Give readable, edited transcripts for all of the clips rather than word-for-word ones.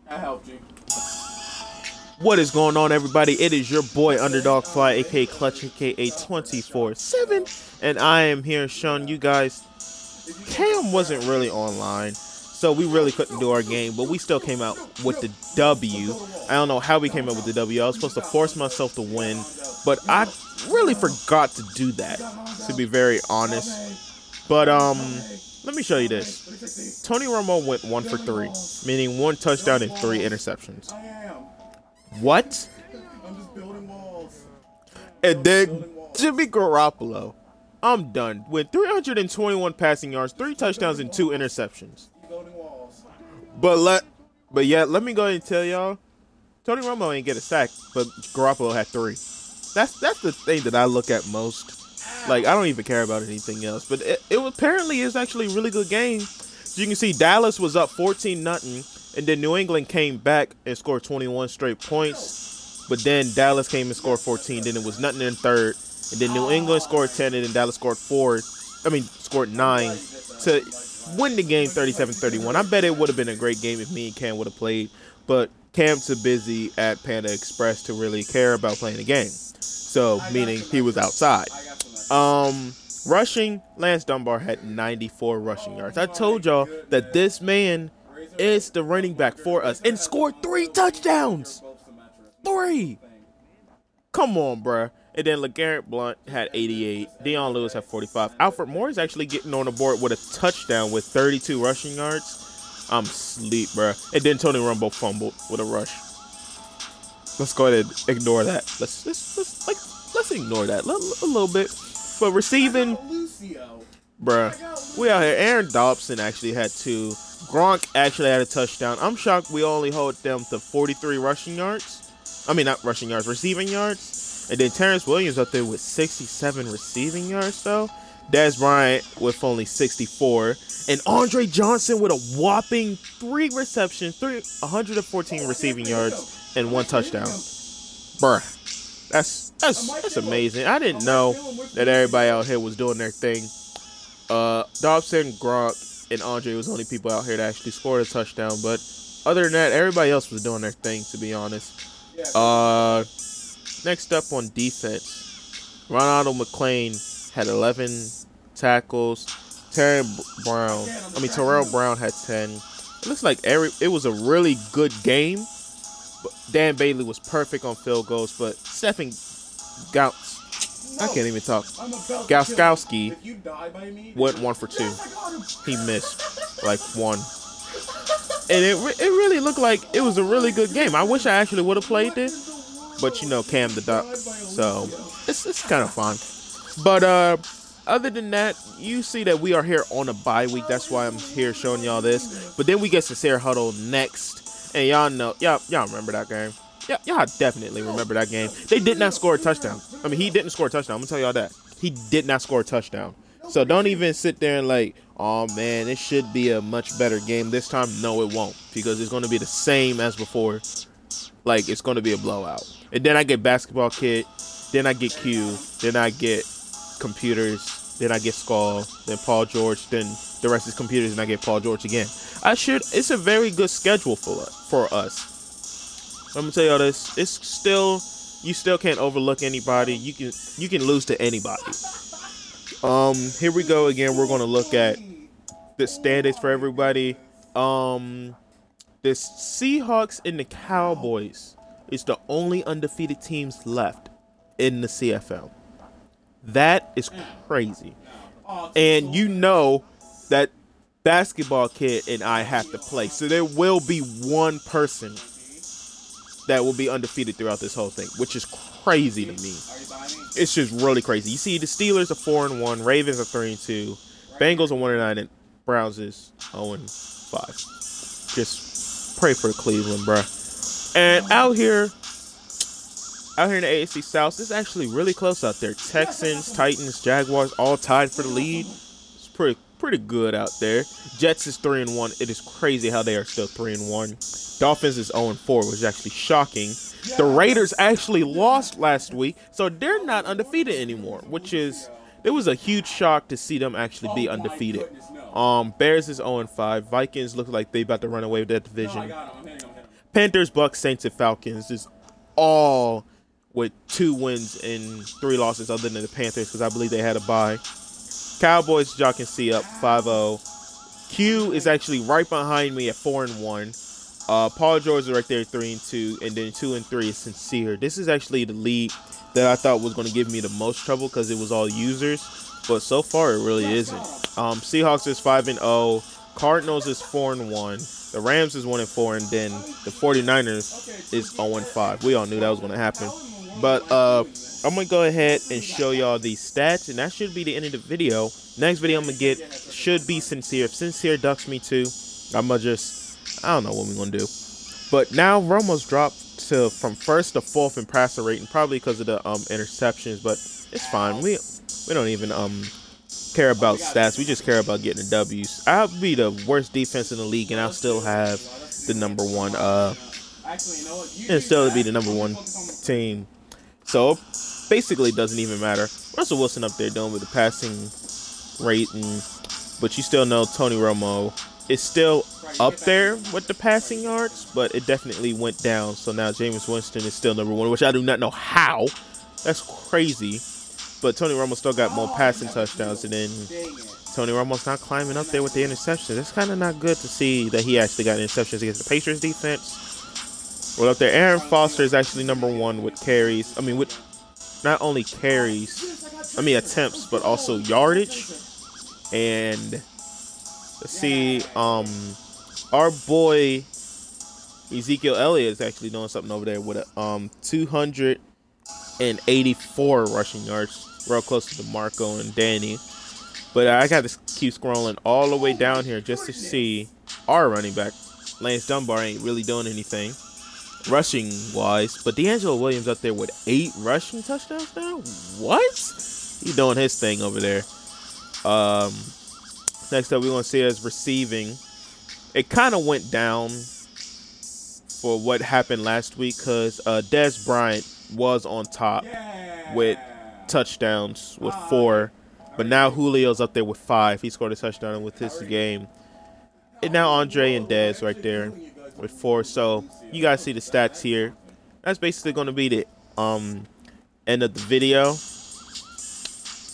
I helped you. What is going on, everybody? It is your boy Underdog Fly, aka Clutch, aka 24/7, and I am here showing you guys. Cam wasn't really online, so we really couldn't do our game, but we still came out with the W. I don't know how we came up with the W. I was supposed to force myself to win, but I really forgot to do that, to be very honest. But let me show you this. Tony Romo went 1 for 3, meaning 1 touchdown and 3 interceptions. What? I'm just building walls. And then Jimmy Garoppolo, I'm done, with 321 passing yards, 3 touchdowns, and 2 interceptions. Building walls. But yeah, let me go ahead and tell y'all, Tony Romo ain't get a sack, but Garoppolo had 3. That's the thing that I look at most. Like, I don't even care about anything else. But it apparently is actually a really good game. As you can see, Dallas was up 14-0, and then New England came back and scored 21 straight points. But then Dallas came and scored 14. Then it was nothing in third. And then New England scored 10, and then Dallas scored 9 to win the game 37-31. I bet it would have been a great game if me and Cam would have played. But Cam's too busy at Panda Express to really care about playing the game. So, meaning he was outside. Rushing, Lance Dunbar had 94 rushing yards. I told y'all that this man is the running back for us and scored 3 touchdowns. 3. Come on, bruh. And then LeGarrette Blount had 88. Deion Lewis had 45. Alfred Morris actually getting on the board with a touchdown with 32 rushing yards. I'm sleep, bruh. And then Tony Romo fumbled with a rush. Let's go ahead and ignore that. Let's ignore that a little bit. But receiving, bruh, we out here. Aaron Dobson actually had 2. Gronk actually had a touchdown. I'm shocked we only hold them to 43 rushing yards. I mean, not rushing yards, receiving yards. And then Terrence Williams up there with 67 receiving yards, though. Dez Bryant with only 64. And Andre Johnson with a whopping 3 receptions, 114 receiving yards, and 1 touchdown. Bruh. That's amazing. I didn't know that everybody out here was doing their thing. Dobson, Gronk, and Andre was the only people out here that actually scored a touchdown. But other than that, everybody else was doing their thing, to be honest. Next up on defense, Ronald McClain had 11 tackles. Terrell Brown had 10. It looks like it was a really good game. Dan Bailey was perfect on field goals, but Stephen Gauskowski went 1 for 2. He missed like 1. And it really looked like it was a really good game. I wish I actually would have played this, but you know, Cam the Duck, so it's kind of fun. But other than that, you see that we are here on a bye week. That's why I'm here showing y'all this. But then we get Sincere Huddle next. And y'all know, y'all remember that game. Yeah, y'all definitely remember that game. They did not score a touchdown. I mean, he didn't score a touchdown. I'm going to tell y'all that. He did not score a touchdown. So don't even sit there and like, oh, man, it should be a much better game this time. No, it won't. Because it's going to be the same as before. Like, it's going to be a blowout. And then I get Basketball Kid. Then I get Q. Then I get Computers. Then I get Skull. Then Paul George. Then the rest is Computers. And I get Paul George again. It's a very good schedule for us. I'm gonna tell y'all this. You still can't overlook anybody. You can lose to anybody. Here we go again. We're gonna look at the standings for everybody. The Seahawks and the Cowboys is the only undefeated teams left in the CFL. That is crazy. And you know that Basketball Kid and I have to play. So there will be one person that will be undefeated throughout this whole thing, which is crazy to me. It's just really crazy. You see the Steelers are 4-1, Ravens are 3-2, Bengals are 1-9, and Browns is 0-5. Just pray for Cleveland, bruh. And out here in the AFC South, it's actually really close out there. Texans, Titans, Jaguars all tied for the lead. It's pretty good out there. Jets is 3-1. It is crazy how they are still 3-1. Dolphins is 0-4, which is actually shocking. The Raiders actually lost last week, so they're not undefeated anymore, it was a huge shock to see them actually be undefeated. Bears is 0-5. Vikings look like they about to run away with that division. Panthers, Bucks, Saints, and Falcons is all with 2 wins and 3 losses other than the Panthers because I believe they had a bye. Cowboys, y'all can see, up 5-0. Q is actually right behind me at 4-1. Paul George is right there 3-2, and then 2-3 is Sincere. This is actually the league that I thought was going to give me the most trouble because it was all users, but so far it really isn't. Seahawks is 5-0. Cardinals is 4-1. The Rams is 1-4, and then the 49ers is 0-5. We all knew that was going to happen. But I'm going to go ahead and show y'all these stats, and that should be the end of the video. Next video I'm going to get should be Sincere. If Sincere ducks me too, I'm going to just, I don't know what we're going to do. But now Romo's dropped from 1st to 4th in passer rating, probably because of the interceptions, but it's fine. We don't even care about stats. We just care about getting the W's. I'll be the worst defense in the league, and I'll still have the #1 and still be the #1 team. So basically it doesn't even matter. Russell Wilson up there doing with the passing rating, but you still know Tony Romo is still up there with the passing yards, but it definitely went down. So now Jameis Winston is still #1, which I do not know how. That's crazy. But Tony Romo still got more passing touchdowns, and then Tony Romo's not climbing up there with the interceptions. It's kind of not good to see that he actually got interceptions against the Patriots defense. Well, up there, Aaron Foster is actually #1 with carries. I mean, with not only carries, attempts, but also yardage. And let's see, our boy Ezekiel Elliott is actually doing something over there with a 284 rushing yards, real close to DeMarco and Danny. But I got to keep scrolling all the way down here just to see our running back. Lance Dunbar ain't really doing anything rushing wise, but D'Angelo Williams up there with 8 rushing touchdowns now. What? He's doing his thing over there. Next up, we're going to see us receiving. It kind of went down for what happened last week because Dez Bryant was on top with touchdowns with 4, but now Julio's up there with 5. He scored a touchdown with his game. And now Andre and Dez right there with 4. So you guys see the stats here. That's basically going to be the end of the video.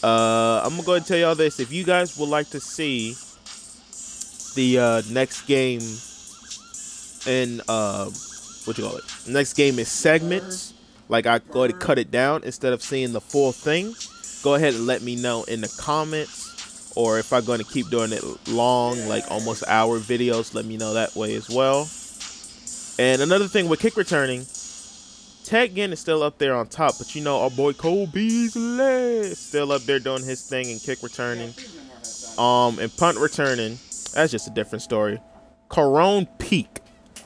I'm going to go ahead and tell y'all this. If you guys would like to see the next game in, next game is segments, like I go ahead and cut it down instead of seeing the full thing, go ahead and let me know in the comments. Or if I'm going to keep doing it long, like almost hour videos, let me know that way as well. And another thing with kick returning, Ted Ginn is still up there on top, but you know our boy Cole Beasley is still up there doing his thing in kick returning. And punt returning, that's just a different story. Carone Peak.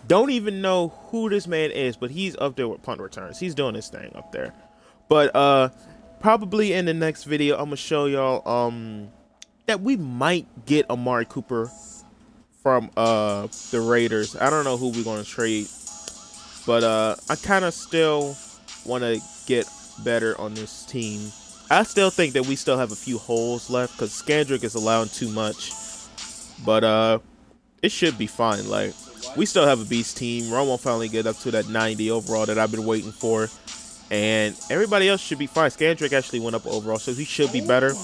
Don't even know who this man is, but he's up there with punt returns. He's doing his thing up there. But probably in the next video, I'm going to show y'all that we might get Amari Cooper from the Raiders. I don't know who we're going to trade, but I kind of still want to get better on this team. I still think that we still have a few holes left because Scandrick is allowing too much, but it should be fine. Like, we still have a beast team. Romo finally get up to that 90 overall that I've been waiting for, and everybody else should be fine. Scandrick actually went up overall, so he should be better.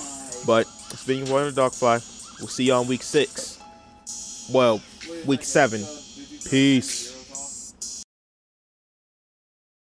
But it's been your boy on the Dogfly. We'll see y'all in week 6. Well, week 7. Peace.